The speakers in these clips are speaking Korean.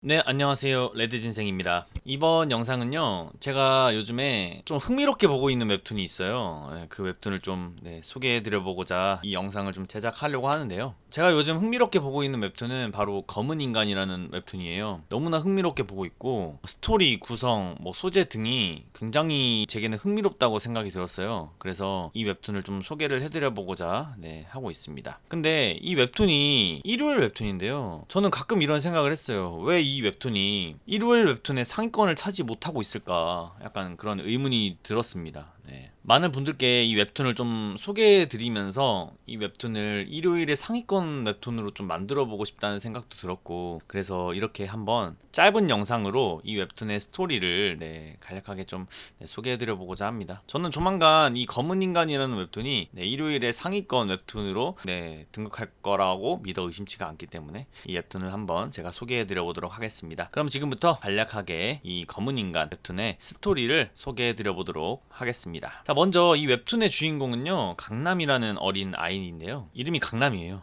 네, 안녕하세요. 레드진생입니다. 이번 영상은요, 제가 요즘에 좀 흥미롭게 보고 있는 웹툰이 있어요. 그 웹툰을 좀 소개해드려보고자 이 영상을 좀 제작하려고 하는데요. 제가 요즘 흥미롭게 보고 있는 웹툰은 바로 검은 인간이라는 웹툰이에요. 너무나 흥미롭게 보고 있고, 스토리, 구성, 소재 등이 굉장히 제게는 흥미롭다고 생각이 들었어요. 그래서 이 웹툰을 좀 소개를 해드려보고자 하고 있습니다. 근데 이 웹툰이 일요일 웹툰인데요. 저는 가끔 이런 생각을 했어요. 왜 이 웹툰이 일요일 웹툰의 상위권을 차지 못하고 있을까? 약간 그런 의문이 들었습니다. 많은 분들께 이 웹툰을 좀 소개해 드리면서 이 웹툰을 일요일의 상위권 웹툰으로 좀 만들어 보고 싶다는 생각도 들었고, 그래서 이렇게 한번 짧은 영상으로 이 웹툰의 스토리를 간략하게 좀 소개해 드려 보고자 합니다. 저는 조만간 이 검은 인간이라는 웹툰이 일요일의 상위권 웹툰으로 등극할 거라고 믿어 의심치가 않기 때문에 이 웹툰을 한번 제가 소개해 드려 보도록 하겠습니다. 그럼 지금부터 간략하게 이 검은 인간 웹툰의 스토리를 소개해 드려 보도록 하겠습니다. 자, 먼저 이 웹툰의 주인공은요, 강남이라는 어린 아이인데요. 이름이 강남이에요.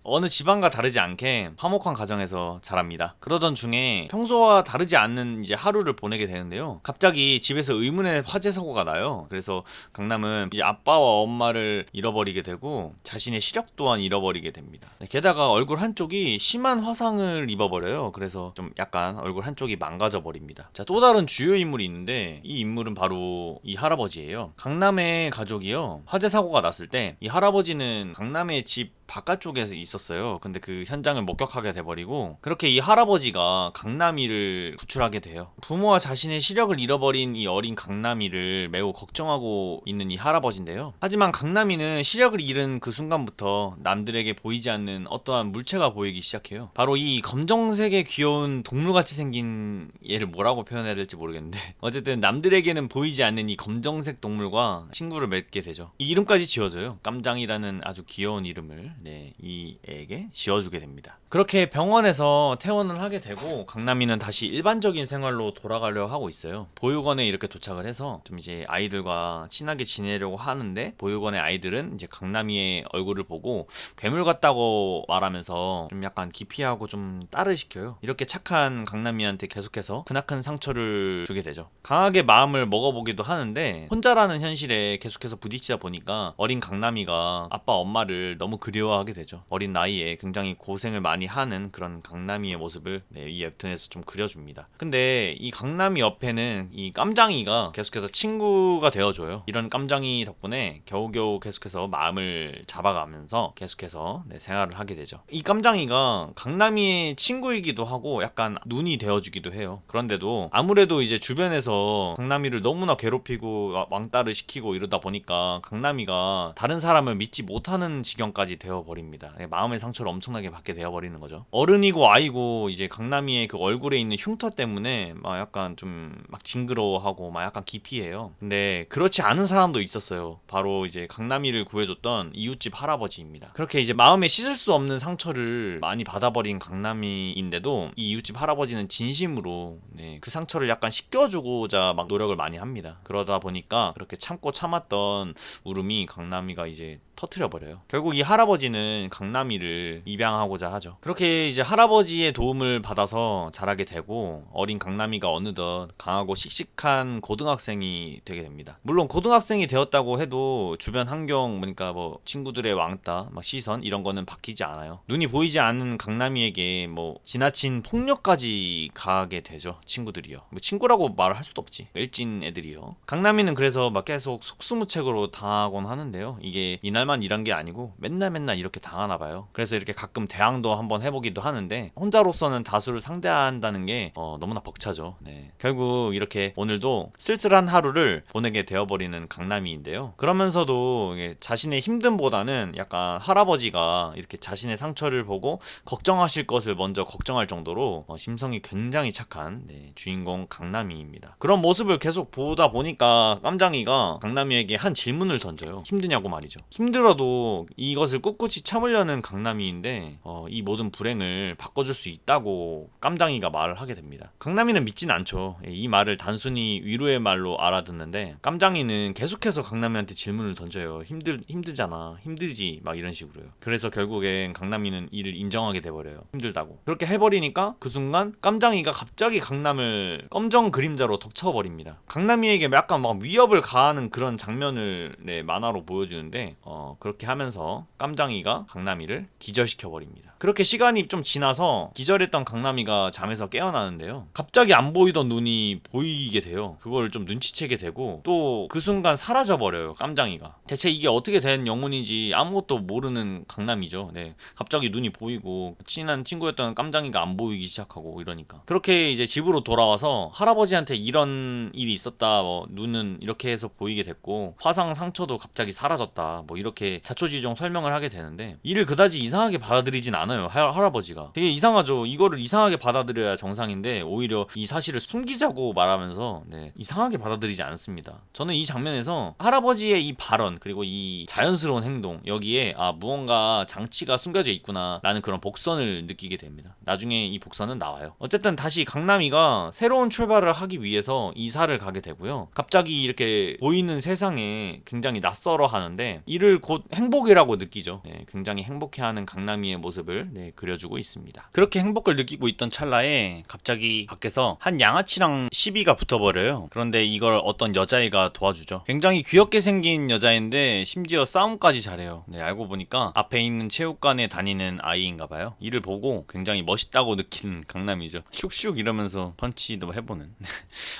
어느 집안과 다르지 않게 화목한 가정에서 자랍니다. 그러던 중에 평소와 다르지 않는 이제 하루를 보내게 되는데요. 갑자기 집에서 의문의 화재 사고가 나요. 그래서 강남은 이제 아빠와 엄마를 잃어버리게 되고 자신의 시력 또한 잃어버리게 됩니다. 게다가 얼굴 한쪽이 심한 화상을 입어버려요. 그래서 좀 약간 얼굴 한쪽이 망가져 버립니다. 자, 또 다른 주요 인물이 있는데 이 인물은 바로 이 할아버지예요. 강남의 가족이요, 화재 사고가 났을 때 이 할아버지는 강남의 집 바깥쪽에서 있었어요. 근데 그 현장을 목격하게 돼버리고, 그렇게 이 할아버지가 강남이를 구출하게 돼요. 부모와 자신의 시력을 잃어버린 이 어린 강남이를 매우 걱정하고 있는 이 할아버지인데요. 하지만 강남이는 시력을 잃은 그 순간부터 남들에게 보이지 않는 어떠한 물체가 보이기 시작해요. 바로 이 검정색의 귀여운 동물같이 생긴, 얘를 뭐라고 표현해야 될지 모르겠는데 어쨌든 남들에게는 보이지 않는 이 검정색 동물과 친구를 맺게 되죠. 이 이름까지 지어져요. 깜장이라는 아주 귀여운 이름을 이 애에게 지어주게 됩니다. 그렇게 병원에서 퇴원을 하게 되고 강남이는 다시 일반적인 생활로 돌아가려 하고 있어요. 보육원에 이렇게 도착을 해서 좀 이제 아이들과 친하게 지내려고 하는데, 보육원의 아이들은 이제 강남이의 얼굴을 보고 괴물 같다고 말하면서 좀 약간 기피하고 좀 딸을 시켜요. 이렇게 착한 강남이한테 계속해서 크나큰 상처를 주게 되죠. 강하게 마음을 먹어보기도 하는데 혼자라는 현실에 계속해서 부딪히다 보니까 어린 강남이가 아빠 엄마를 너무 그리워하게 되죠. 어린 나이에 굉장히 고생을 많이 하는 그런 강남이의 모습을 이 웹툰에서 좀 그려줍니다. 근데 이 강남이 옆에는 이 깜장이가 계속해서 친구가 되어줘요. 이런 깜장이 덕분에 겨우겨우 계속해서 마음을 잡아가면서 계속해서 생활을 하게 되죠. 이 깜장이가 강남이의 친구이기도 하고 약간 눈이 되어주기도 해요. 그런데도 아무래도 이제 주변에서 강남이를 너무나 괴롭히고 왕따를 시키고 이러다 보니까 강남이가 다른 사람을 믿지 못하는 지경까지 되어버립니다. 마음의 상처를 엄청나게 받게 되어버리는 거죠. 어른이고 아이고 이제 강남이의 그 얼굴에 있는 흉터 때문에 막 약간 좀 막 징그러워하고 막 약간 기피해요. 근데 그렇지 않은 사람도 있었어요. 바로 이제 강남이를 구해줬던 이웃집 할아버지입니다. 그렇게 이제 마음에 씻을 수 없는 상처를 많이 받아버린 강남이인데도 이 이웃집 할아버지는 진심으로 그 상처를 약간 씻겨주고자 막 노력을 많이 합니다. 그러다 보니까 그렇게 참고 참았던 울음이 강남이가 이제 터트려버려요. 결국 이 할아버지는 강남이를 입양하고자 하죠. 그렇게 이제 할아버지의 도움을 받아서 자라게 되고 어린 강남이가 어느덧 강하고 씩씩한 고등학생이 되게 됩니다. 물론 고등학생이 되었다고 해도 주변 환경, 그러니까 뭐 친구들의 왕따, 막 시선 이런 거는 바뀌지 않아요. 눈이 보이지 않는 강남이에게 뭐 지나친 폭력까지 가하게 되죠. 친구들이요. 뭐 친구라고 말을 할 수도 없지. 일진 애들이요. 강남이는 그래서 막 계속 속수무책으로 당하곤 하는데요. 이게 이날만 일한 게 아니고 맨날 이렇게 당하나 봐요. 그래서 이렇게 가끔 대항도 한번 해보기도 하는데 혼자로서는 다수를 상대한다는 게 너무나 벅차죠. 결국 이렇게 오늘도 쓸쓸한 하루를 보내게 되어버리는 강남이인데요. 그러면서도 이게 자신의 힘듦보다는 약간 할아버지가 이렇게 자신의 상처를 보고 걱정하실 것을 먼저 걱정할 정도로 심성이 굉장히 착한 주인공 강남이입니다. 그런 모습을 계속 보다 보니까 깜장이가 강남이에게 한 질문을 던져요. 힘드냐고 말이죠. 힘들어도 이것을 꿋꿋이 참으려는 강남이인데 이 모든 불행을 바꿔줄 수 있다고 깜장이가 말을 하게 됩니다. 강남이는 믿진 않죠. 이 말을 단순히 위로의 말로 알아듣는데 깜장이는 계속해서 강남이한테 질문을 던져요. 힘들잖아, 힘들지, 막 이런 식으로요. 그래서 결국엔 강남이는 이를 인정하게 돼버려요. 힘들다고. 그렇게 해버리니까 그 순간 깜장이가 갑자기 강남을 검정 그림자로 덮쳐버립니다. 강남이에게 약간 막 위협을 가하는 그런 장면을 만화로 보여주는데 그렇게 하면서 깜장이가 강남이를 기절시켜버립니다. 그렇게 시간이 좀 지나서 기절했던 강남이가 잠에서 깨어나는데요. 갑자기 안 보이던 눈이 보이게 돼요. 그걸 좀 눈치채게 되고 또 그 순간 사라져버려요. 깜장이가. 대체 이게 어떻게 된 영혼인지 아무것도 모르는 강남이죠. 갑자기 눈이 보이고 친한 친구였던 깜장이가 안 보이기 시작하고 이러니까 그렇게 이제 집으로 돌아와서 할아버지한테 이런 일이 있었다, 눈은 이렇게 해서 보이게 됐고 화상 상처도 갑자기 사라졌다, 이렇게 자초지종 설명을 하게 되는데 이를 그다지 이상하게 받아들이진 않아요. 할아버지가 되게 이상하죠. 이거를 이상하게 받아들여야 정상인데 오히려 이 사실을 숨기자고 말하면서 이상하게 받아들이지 않습니다. 저는 이 장면에서 할아버지의 이 발언 그리고 이 자연스러운 행동, 여기에 무언가 장치가 숨겨져 있구나 라는 그런 복선을 느끼게 됩니다. 나중에 이 복선은 나와요. 어쨌든 다시 강남이가 새로운 출발을 하기 위해서 이사를 가게 되고요. 갑자기 이렇게 보이는 세상에 굉장히 낯설어 하는데 이를 곧 행복이라고 느끼죠. 굉장히 행복해하는 강남이의 모습을 그려주고 있습니다. 그렇게 행복을 느끼고 있던 찰나에 갑자기 밖에서 한 양아치랑 시비가 붙어버려요. 그런데 이걸 어떤 여자애가 도와주죠. 굉장히 귀엽게 생긴 여자인데 심지어 싸움까지 잘해요. 알고 보니까 앞에 있는 체육관에 다니는 아이인가봐요. 이를 보고 굉장히 멋있다고 느낀 강남이죠. 슉슉 이러면서 펀치도 해보는.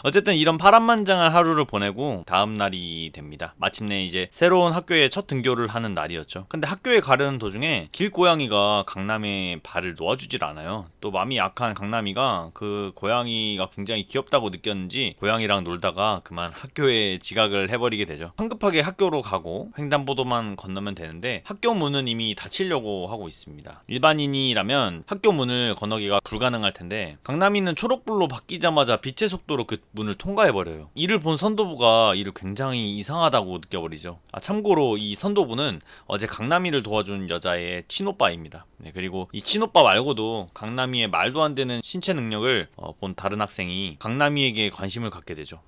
어쨌든 이런 파란만장한 하루를 보내고 다음 날이 됩니다. 마침내 이제 새로운 학교에 첫 등교를 하는 날이었죠. 근데 학교에 가려는 도중에 길고양이가 강남의 발을 놓아주질 않아요. 또 마음이 약한 강남이가 그 고양이가 굉장히 귀엽다고 느꼈는지 고양이랑 놀다가 그만 학교에 지각을 해버리게 되죠. 성급하게 학교로 가고 횡단보도만 건너면 되는데 학교 문은 이미 닫히려고 하고 있습니다. 일반인이라면 학교 문을 건너기가 불가능할 텐데 강남이는 초록불로 바뀌자마자 빛의 속도로 그 문을 통과해버려요. 이를 본 선도부가 이를 굉장히 이상하다고 느껴버리죠. 참고로 이 선도부는 어제 강남이를 도와준 여자의 친오빠입니다. 그리고 이 친오빠 말고도 강남이의 말도 안 되는 신체 능력을 본 다른 학생이 강남이에게 관심을 갖게 되죠.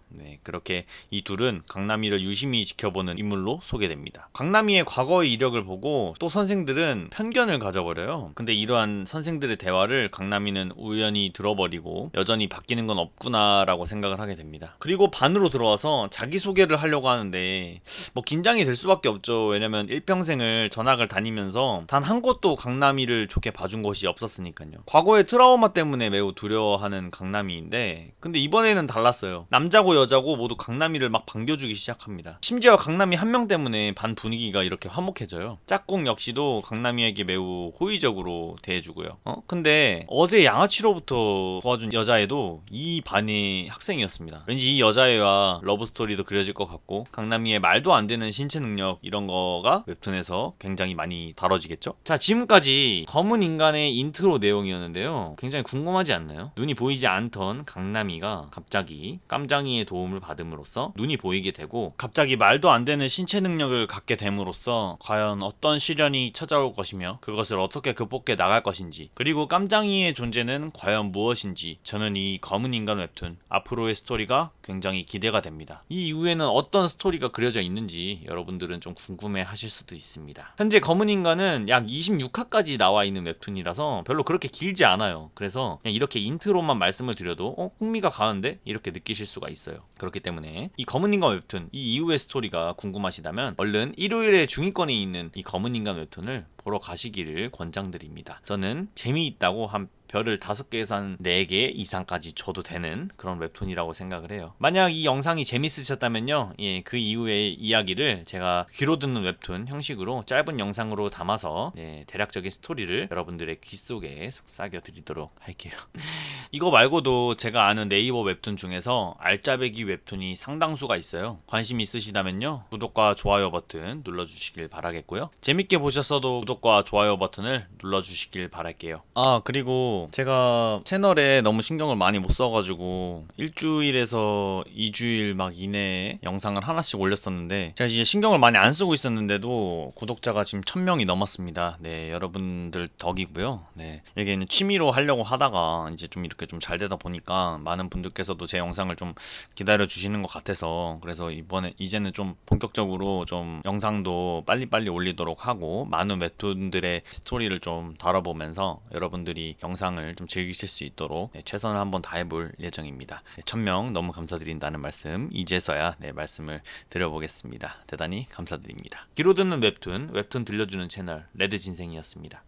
그렇게 이 둘은 강남이를 유심히 지켜보는 인물로 소개됩니다. 강남이의 과거의 이력을 보고 또 선생들은 편견을 가져버려요. 근데 이러한 선생들의 대화를 강남이는 우연히 들어버리고 여전히 바뀌는 건 없구나 라고 생각을 하게 됩니다. 그리고 반으로 들어와서 자기소개를 하려고 하는데 긴장이 될 수밖에 없죠. 왜냐면 일평생을 전학을 다니면서 단 한 곳도 강남이를 좋게 봐준 곳이 없었으니까요. 과거의 트라우마 때문에 매우 두려워하는 강남이인데 근데 이번에는 달랐어요. 남자고 여자고 모두 강남이를 막 반겨주기 시작합니다. 심지어 강남이 한 명 때문에 반 분위기가 이렇게 화목해져요. 짝꿍 역시도 강남이에게 매우 호의적으로 대해주고요. 근데 어제 양아치로부터 도와준 여자애도 이 반의 학생이었습니다. 왠지 이 여자애와 러브스토리도 그려질 것 같고 강남이의 말도 안 되는 신체 능력 이런 거가 웹툰에서 굉장히 많이 다뤄지겠죠? 자, 지금까지 검은 인간의 인트로 내용이었는데요. 굉장히 궁금하지 않나요? 눈이 보이지 않던 강남이가 갑자기 깜장이의 도움을 받음으로써 눈이 보이게 되고 갑자기 말도 안 되는 신체 능력을 갖게 됨으로써 과연 어떤 시련이 찾아올 것이며 그것을 어떻게 극복해 나갈 것인지 그리고 깜장이의 존재는 과연 무엇인지 저는 이 검은 인간 웹툰 앞으로의 스토리가 굉장히 기대가 됩니다. 이 이후에는 어떤 스토리가 그려져 있는지 여러분들은 좀 궁금해 하실 수도 있습니다. 현재 검은 인간은 약 26화까지 나와 있는 웹툰이라서 별로 그렇게 길지 않아요. 그래서 그냥 이렇게 인트로만 말씀을 드려도 흥미가 가는데 이렇게 느끼실 수가 있어요. 그렇기 때문에 이 검은 인간 웹툰 이 이후의 스토리가 궁금하시다면 얼른 일요일에 중위권에 있는 이 검은 인간 웹툰을 보러 가시기를 권장드립니다. 저는 재미있다고 한 별을 5개에서 한 4개 이상까지 줘도 되는 그런 웹툰이라고 생각을 해요. 만약 이 영상이 재밌으셨다면요, 그 이후의 이야기를 제가 귀로 듣는 웹툰 형식으로 짧은 영상으로 담아서 대략적인 스토리를 여러분들의 귀 속에 속삭여 드리도록 할게요. 이거 말고도 제가 아는 네이버 웹툰 중에서 알짜배기 웹툰이 상당수가 있어요. 관심 있으시다면요, 구독과 좋아요 버튼 눌러주시길 바라겠고요. 재밌게 보셨어도 구독 구독과 좋아요 버튼을 눌러주시길 바랄게요. 아, 그리고 제가 채널에 너무 신경을 많이 못 써가지고 일주일에서 2주일 막 이내에 영상을 하나씩 올렸었는데, 제가 이제 신경을 많이 안 쓰고 있었는데도 구독자가 지금 1000명이 넘었습니다. 네, 여러분들 덕이고요. 네, 여기는 취미로 하려고 하다가 이제 좀 이렇게 좀 잘 되다 보니까 많은 분들께서도 제 영상을 좀 기다려 주시는 것 같아서, 그래서 이제는 좀 본격적으로 좀 영상도 빨리빨리 올리도록 하고 많은 웹툰들의 스토리를 좀 다뤄보면서 여러분들이 영상을 좀 즐기실 수 있도록 최선을 한번 다해볼 예정입니다. 1000명 너무 감사드린다는 말씀 이제서야 말씀을 드려보겠습니다. 대단히 감사드립니다. 귀로 듣는 웹툰 들려주는 채널 레드진생이었습니다.